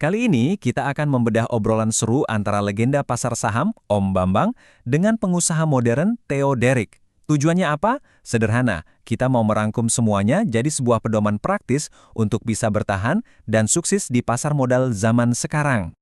Kali ini kita akan membedah obrolan seru antara legenda pasar saham, Om Bambang, dengan pengusaha modern Theo Derrick. Tujuannya apa? Sederhana, kita mau merangkum semuanya jadi sebuah pedoman praktis untuk bisa bertahan dan sukses di pasar modal zaman sekarang.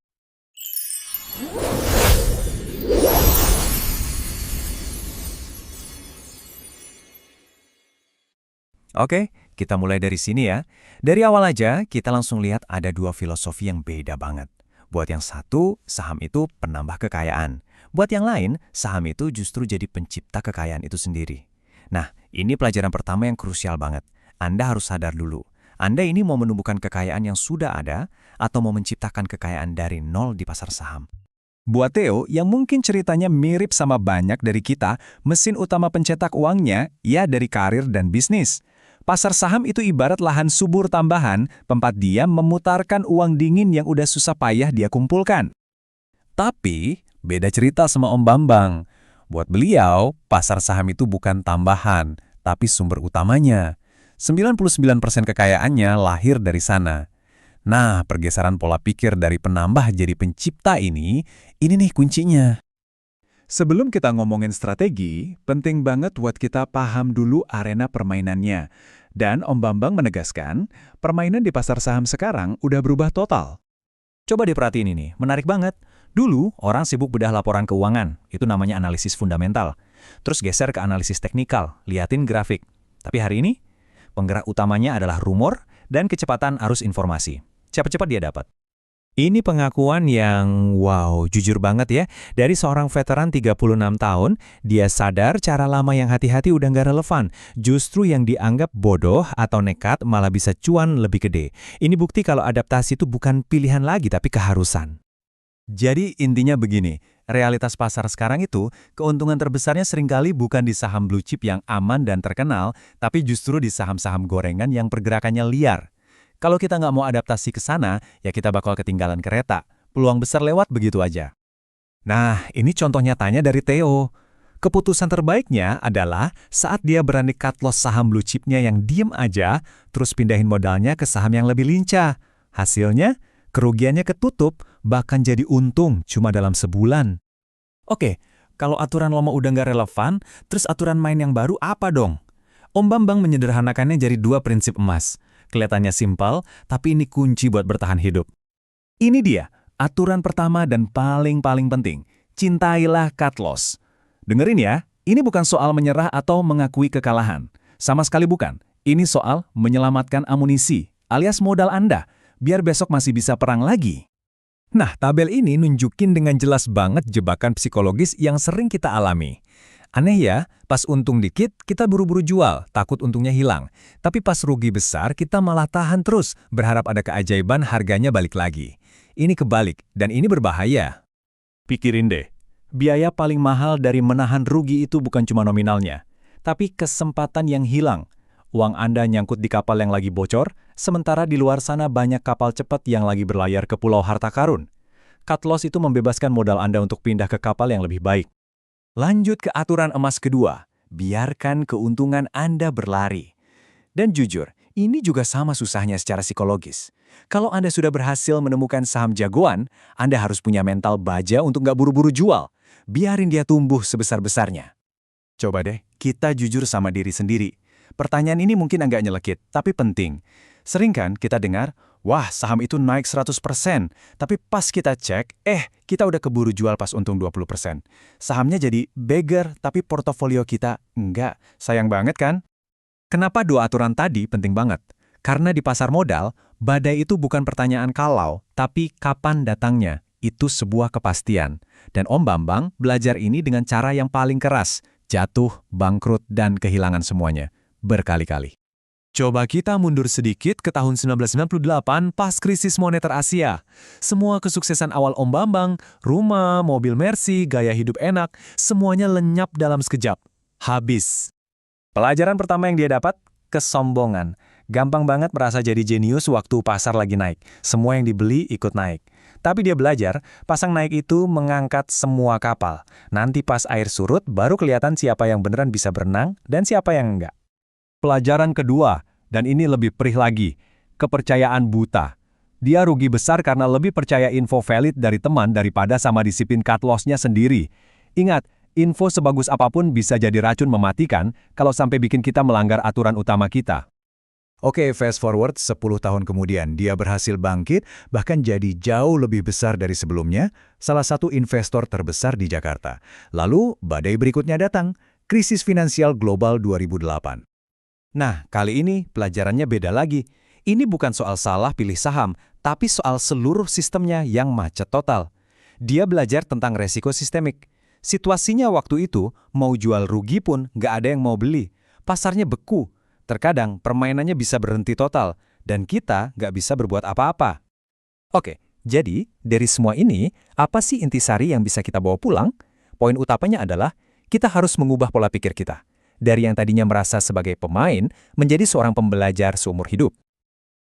Oke, kita mulai dari sini ya. Dari awal aja, kita langsung lihat ada dua filosofi yang beda banget. Buat yang satu, saham itu penambah kekayaan. Buat yang lain, saham itu justru jadi pencipta kekayaan itu sendiri. Nah, ini pelajaran pertama yang krusial banget. Anda harus sadar dulu. Anda ini mau menumbuhkan kekayaan yang sudah ada, atau mau menciptakan kekayaan dari nol di pasar saham. Buat Theo, yang mungkin ceritanya mirip sama banyak dari kita, mesin utama pencetak uangnya, ya dari karir dan bisnis. Pasar saham itu ibarat lahan subur tambahan, tempat dia memutarkan uang dingin yang udah susah payah dia kumpulkan. Tapi, beda cerita sama Om Bambang. Buat beliau, pasar saham itu bukan tambahan, tapi sumber utamanya. 99% kekayaannya lahir dari sana. Nah, pergeseran pola pikir dari penambah jadi pencipta ini nih kuncinya. Sebelum kita ngomongin strategi, penting banget buat kita paham dulu arena permainannya. Dan Om Bambang menegaskan, permainan di pasar saham sekarang udah berubah total. Coba diperhatiin ini, menarik banget. Dulu, orang sibuk bedah laporan keuangan, itu namanya analisis fundamental. Terus geser ke analisis teknikal, liatin grafik. Tapi hari ini, penggerak utamanya adalah rumor dan kecepatan arus informasi. Cepat-cepat dia dapat. Ini pengakuan yang, wow, jujur banget ya. Dari seorang veteran 36 tahun, dia sadar cara lama yang hati-hati udah nggak relevan. Justru yang dianggap bodoh atau nekat malah bisa cuan lebih gede. Ini bukti kalau adaptasi itu bukan pilihan lagi, tapi keharusan. Jadi intinya begini, realitas pasar sekarang itu, keuntungan terbesarnya seringkali bukan di saham blue chip yang aman dan terkenal, tapi justru di saham-saham gorengan yang pergerakannya liar. Kalau kita nggak mau adaptasi ke sana, ya kita bakal ketinggalan kereta. Peluang besar lewat begitu aja. Nah, ini contoh nyatanya dari Theo. Keputusan terbaiknya adalah saat dia berani cut loss saham blue chipnya yang diem aja, terus pindahin modalnya ke saham yang lebih lincah. Hasilnya, kerugiannya ketutup, bahkan jadi untung cuma dalam sebulan. Oke, kalau aturan lama udah nggak relevan, terus aturan main yang baru apa dong? Om Bambang menyederhanakannya jadi dua prinsip emas. Kelihatannya simpel, tapi ini kunci buat bertahan hidup. Ini dia, aturan pertama dan paling penting. Cintailah cut loss. Dengerin ya, ini bukan soal menyerah atau mengakui kekalahan. Sama sekali bukan. Ini soal menyelamatkan amunisi, alias modal Anda, biar besok masih bisa perang lagi. Nah, tabel ini nunjukin dengan jelas banget jebakan psikologis yang sering kita alami. Aneh ya, pas untung dikit, kita buru-buru jual, takut untungnya hilang. Tapi pas rugi besar, kita malah tahan terus, berharap ada keajaiban harganya balik lagi. Ini kebalik, dan ini berbahaya. Pikirin deh, biaya paling mahal dari menahan rugi itu bukan cuma nominalnya, tapi kesempatan yang hilang. Uang Anda nyangkut di kapal yang lagi bocor, sementara di luar sana banyak kapal cepat yang lagi berlayar ke pulau harta karun. Cut loss itu membebaskan modal Anda untuk pindah ke kapal yang lebih baik. Lanjut ke aturan emas kedua, biarkan keuntungan Anda berlari. Dan jujur, ini juga sama susahnya secara psikologis. Kalau Anda sudah berhasil menemukan saham jagoan, Anda harus punya mental baja untuk nggak buru-buru jual. Biarin dia tumbuh sebesar-besarnya. Coba deh, kita jujur sama diri sendiri. Pertanyaan ini mungkin agak nyelekit, tapi penting. Sering kan kita dengar, wah saham itu naik 100%, tapi pas kita cek, kita udah keburu jual pas untung 20%. Sahamnya jadi beggar, tapi portofolio kita enggak. Sayang banget kan? Kenapa dua aturan tadi penting banget? Karena di pasar modal, badai itu bukan pertanyaan kalau, tapi kapan datangnya. Itu sebuah kepastian. Dan Om Bambang belajar ini dengan cara yang paling keras, jatuh, bangkrut, dan kehilangan semuanya. Berkali-kali. Coba kita mundur sedikit ke tahun 1998 pas krisis moneter Asia. Semua kesuksesan awal Om Bambang, rumah, mobil Mercy, gaya hidup enak, semuanya lenyap dalam sekejap. Habis. Pelajaran pertama yang dia dapat, kesombongan. Gampang banget merasa jadi jenius waktu pasar lagi naik. Semua yang dibeli ikut naik. Tapi dia belajar, pasang naik itu mengangkat semua kapal. Nanti pas air surut, baru kelihatan siapa yang beneran bisa berenang dan siapa yang enggak. Pelajaran kedua, dan ini lebih perih lagi, kepercayaan buta. Dia rugi besar karena lebih percaya info valid dari teman daripada sama disiplin cut loss-nya sendiri. Ingat, info sebagus apapun bisa jadi racun mematikan kalau sampai bikin kita melanggar aturan utama kita. Oke, fast forward 10 tahun kemudian, dia berhasil bangkit, bahkan jadi jauh lebih besar dari sebelumnya, salah satu investor terbesar di Jakarta. Lalu, badai berikutnya datang, krisis finansial global 2008. Nah, kali ini pelajarannya beda lagi. Ini bukan soal salah pilih saham, tapi soal seluruh sistemnya yang macet total. Dia belajar tentang resiko sistemik. Situasinya waktu itu, mau jual rugi pun nggak ada yang mau beli. Pasarnya beku. Terkadang permainannya bisa berhenti total, dan kita nggak bisa berbuat apa-apa. Oke, jadi dari semua ini, apa sih intisari yang bisa kita bawa pulang? Poin utamanya adalah, kita harus mengubah pola pikir kita. Dari yang tadinya merasa sebagai pemain, menjadi seorang pembelajar seumur hidup.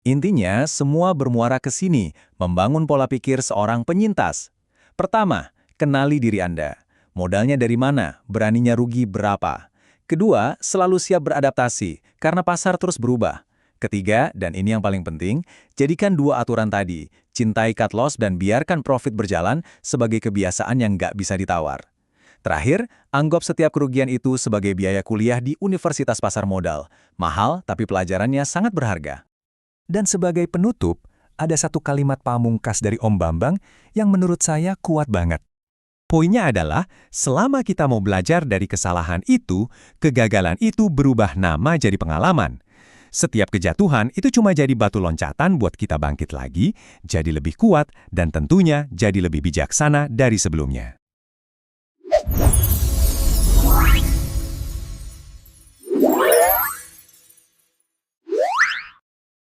Intinya, semua bermuara ke sini, membangun pola pikir seorang penyintas. Pertama, kenali diri Anda. Modalnya dari mana? Beraninya rugi berapa? Kedua, selalu siap beradaptasi, karena pasar terus berubah. Ketiga, dan ini yang paling penting, jadikan dua aturan tadi, cintai cut loss dan biarkan profit berjalan sebagai kebiasaan yang nggak bisa ditawar. Terakhir, anggap setiap kerugian itu sebagai biaya kuliah di Universitas Pasar Modal. Mahal, tapi pelajarannya sangat berharga. Dan sebagai penutup, ada satu kalimat pamungkas dari Om Bambang yang menurut saya kuat banget. Poinnya adalah, selama kita mau belajar dari kesalahan itu, kegagalan itu berubah nama jadi pengalaman. Setiap kejatuhan itu cuma jadi batu loncatan buat kita bangkit lagi, jadi lebih kuat, dan tentunya jadi lebih bijaksana dari sebelumnya.